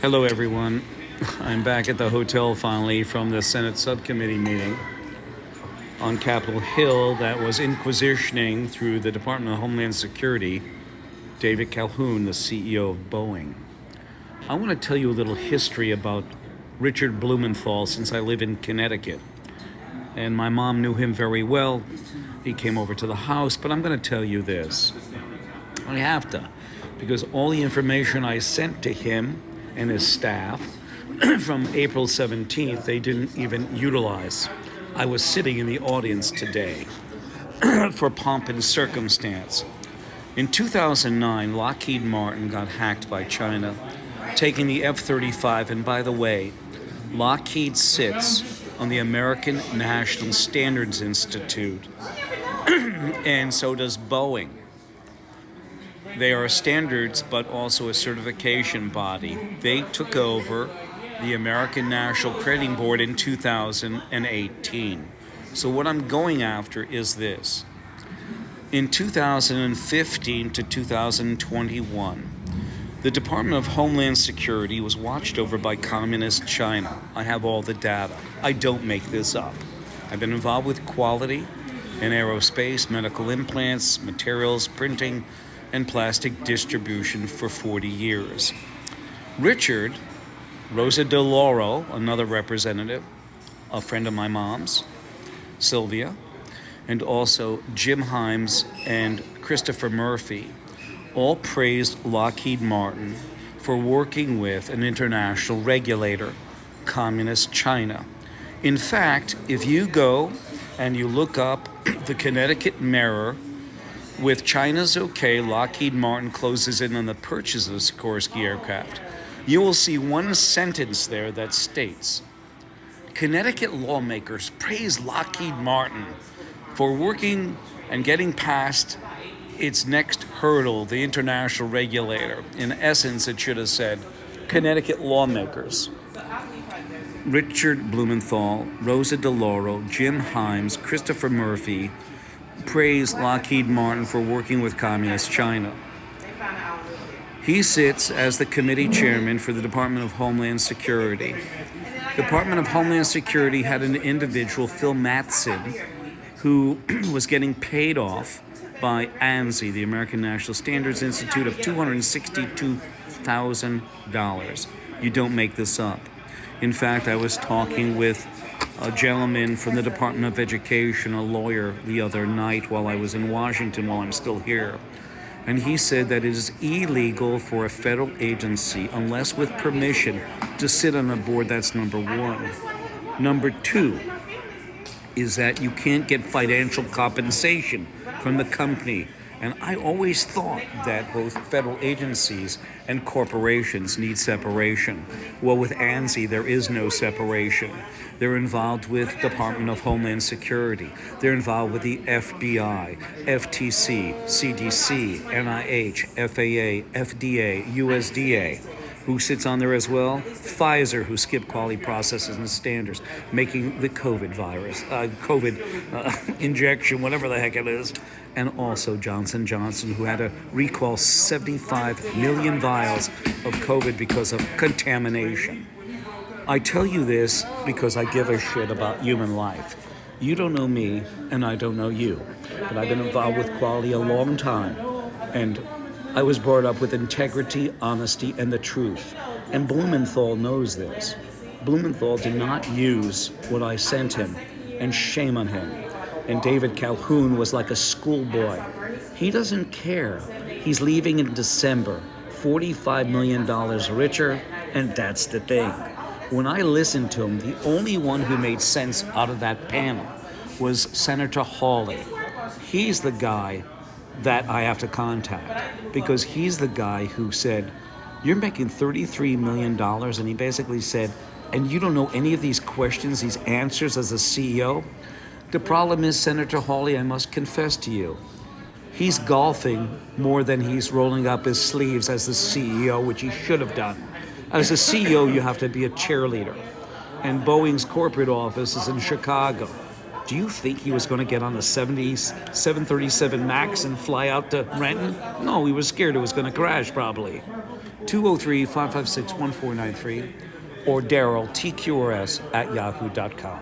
Hello, everyone. I'm back at the hotel finally from the Senate subcommittee meeting on Capitol Hill that was inquisitioning through the Department of Homeland Security, David Calhoun, the CEO of Boeing. I want to tell you a little history about Richard Blumenthal since I live in Connecticut. And my mom knew him very well. He came over to the house, but I'm going to tell you this. I have to, because all the information I sent to him and his staff from April 17th, they didn't even utilize. I was sitting in the audience today for pomp and circumstance. In 2009, Lockheed Martin got hacked by China, taking the F-35, and by the way, Lockheed sits on the American National Standards Institute, and so does Boeing. They are standards, but also a certification body. They took over the American National Crediting Board in 2018. So what I'm going after is this. In 2015 to 2021, the Department of Homeland Security was watched over by Communist China. I have all the data. I don't make this up. I've been involved with quality in aerospace, medical implants, materials, printing, and plastic distribution for 40 years. Richard, Rosa DeLauro, another representative, a friend of my mom's, Sylvia, and also Jim Himes and Christopher Murphy, all praised Lockheed Martin for working with an international regulator, Communist China. In fact, if you go and you look up the Connecticut Mirror, with China's okay, Lockheed Martin closes in on the purchase of the Sikorsky aircraft. You will see one sentence there that states, Connecticut lawmakers praise Lockheed Martin for working and getting past its next hurdle, the international regulator. In essence, it should have said, Connecticut lawmakers. Richard Blumenthal, Rosa DeLauro, Jim Himes, Christopher Murphy, praised Lockheed Martin for working with Communist China. He sits as the committee chairman for the Department of Homeland Security. The Department of Homeland Security had an individual, Phil Mattson, who was getting paid off by ANSI, the American National Standards Institute, of $262,000. You don't make this up. In fact, I was talking with a gentleman from the Department of Education, a lawyer, the other night while I was in Washington, while I'm still here. And he said that it is illegal for a federal agency, unless with permission, to sit on a board. That's number one. Number two is that you can't get financial compensation from the company. And I always thought that both federal agencies and corporations need separation. Well, with ANSI, there is no separation. They're involved with Department of Homeland Security. They're involved with the FBI, FTC, CDC, NIH, FAA, FDA, USDA. Who sits on there as well? Pfizer, who skipped quality processes and standards, making the COVID injection, whatever the heck it is. And also Johnson & Johnson, who had to recall 75 million vials of COVID because of contamination. I tell you this because I give a shit about human life. You don't know me, and I don't know you. But I've been involved with quality a long time. And I was brought up with integrity, honesty, and the truth. And Blumenthal knows this. Blumenthal did not use what I sent him, and shame on him. And David Calhoun was like a schoolboy. He doesn't care. He's leaving in December, $45 million richer, and that's the thing. When I listened to him, the only one who made sense out of that panel was Senator Hawley. He's the guy that I have to contact, because he's the guy who said, you're making $33 million, and he basically said, and you don't know any of these questions, these answers as a CEO? The problem is, Senator Hawley, I must confess to you, he's golfing more than he's rolling up his sleeves as the CEO, which he should have done. As a CEO, you have to be a cheerleader. And Boeing's corporate office is in Chicago. Do you think he was going to get on a 737 MAX and fly out to Renton? No, he was scared it was going to crash, probably. 203-556-1493, or Daryl, TQRS, @yahoo.com.